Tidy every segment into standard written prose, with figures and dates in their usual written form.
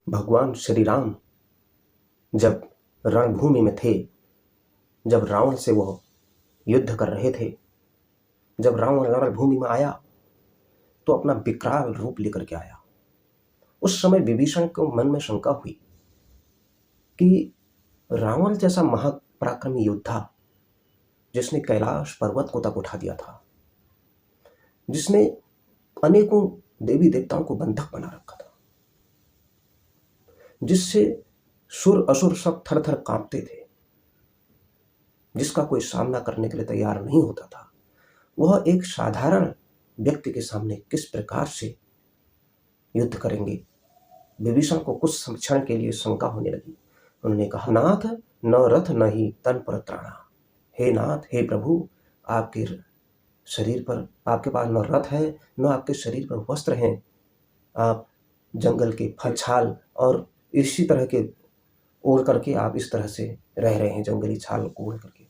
भगवान श्री राम जब रणभूमि में थे, जब रावण से वो युद्ध कर रहे थे, जब रावण रणभूमि में आया तो अपना विकराल रूप लेकर के आया। उस समय विभीषण को मन में शंका हुई कि रावण जैसा महापराक्रमी योद्धा, जिसने कैलाश पर्वत को तक उठा दिया था, जिसने अनेकों देवी देवताओं को बंधक बना रखा था, जिससे सुर असुर सब थर थर कांपते थे, जिसका कोई सामना करने के लिए तैयार नहीं होता था, वह एक साधारण व्यक्ति के सामने किस प्रकार से युद्ध करेंगे। विभीषण को कुछ क्षण के लिए शंका होने लगी। उन्होंने कहा, नाथ न रथ न ही तन पर त्राणा। हे नाथ, हे प्रभु, आपके शरीर पर, आपके पास न रथ है न आपके शरीर पर वस्त्र हैं। आप जंगल के फल छाल और इसी तरह के ओढ़ करके आप इस तरह से रह रहे हैं, जंगली छाल को ओढ़ करके।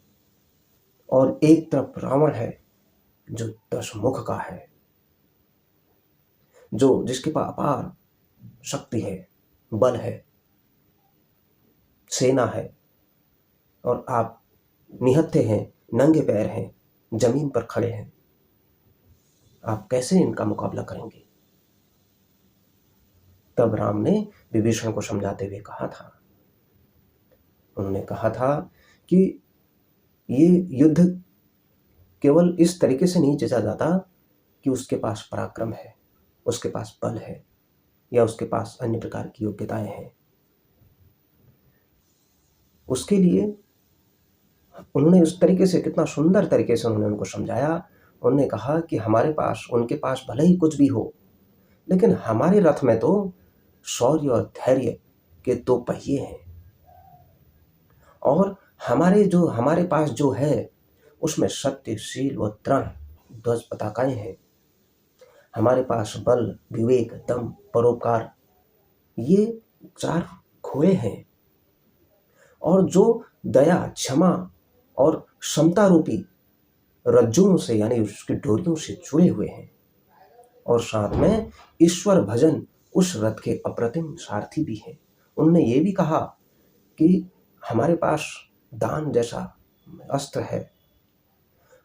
और एक तरफ रावण है जो 10 मुख का है, जो जिसके पास अपार शक्ति है, बल है, सेना है, और आप निहत्थे हैं, नंगे पैर हैं, जमीन पर खड़े हैं। आप कैसे इनका मुकाबला करेंगे? तब राम ने विभीषण को समझाते हुए कहा था, उन्होंने कहा था कि ये युद्ध केवल इस तरीके से नहीं जीता जाता कि उसके पास पराक्रम है, उसके पास बल है, या उसके पास अन्य प्रकार की योग्यताएं हैं। उसके लिए उन्होंने उस तरीके से, कितना सुंदर तरीके से उन्होंने उनको समझाया। उन्होंने कहा कि हमारे पास, उनके पास भले ही कुछ भी हो, लेकिन हमारे रथ में तो शौर्य और धैर्य के 2 पहिए हैं, और हमारे पास जो है उसमें सत्य, शील व दृढ़ ध्वज पताकाएं हैं। हमारे पास बल, विवेक, दम, परोपकार, ये 4 घोड़े हैं, और जो दया, क्षमा और समता रूपी रज्जुओं से, यानी उसकी डोरियों से जुड़े हुए हैं। और साथ में ईश्वर भजन उस रथ के अप्रतिम सारथी भी हैं। उन्होंने ये भी कहा कि हमारे पास दान जैसा अस्त्र है,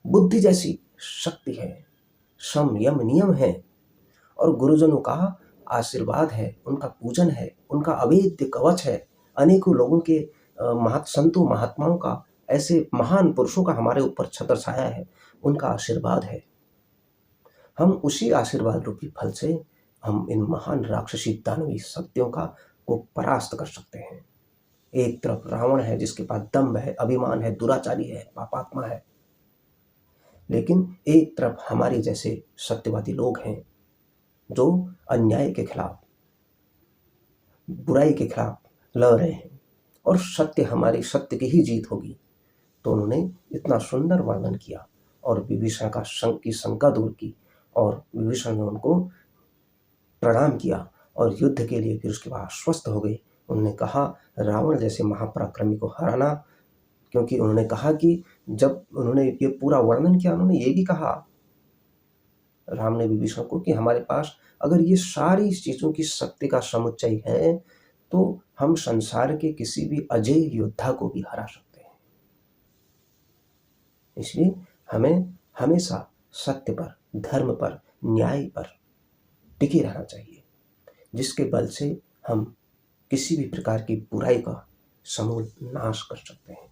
बुद्धि जैसी शक्ति है, सम यम नियम है, और गुरुजनों का आशीर्वाद है, उनका पूजन है, उनका अवेद्य कवच है। अनेकों लोगों के संतों महात्माओं का, ऐसे महान पुरुषों का हमारे ऊपर छत्र छाया है, उनका आशीर्वाद है। हम उसी आशीर्वाद रूपी फल से हम इन महान राक्षसी दानवी शक्तियों को परास्त कर सकते हैं। एक तरफ रावण है जिसके पास दम्भ है, अभिमान है, दुराचारी है, पापात्मा है, लेकिन एक तरफ हमारे जैसे सत्यवादी लोग हैं जो अन्याय के खिलाफ, बुराई के खिलाफ लड़ रहे हैं, और हमारी सत्य की ही जीत होगी। तो उन्होंने इतना सुंदर वर्णन किया और विभीषण की शंका दूर की, और विभीषण ने उनको प्रणाम किया और युद्ध के लिए फिर उसके बाद आश्वस्त हो गए। उन्होंने कहा, रावण जैसे महापराक्रमी को हराना, क्योंकि उन्होंने कहा कि जब उन्होंने ये पूरा वर्णन किया, उन्होंने ये भी कहा, राम ने विभीषण को, कि हमारे पास अगर ये सारी चीजों की शक्ति का समुच्चय है तो हम संसार के किसी भी अजेय योद्धा को भी हरा सकते हैं। इसलिए हमें हमेशा सत्य पर, धर्म पर, न्याय पर टिके रहना चाहिए, जिसके बल से हम किसी भी प्रकार की बुराई का समूल नाश कर सकते हैं।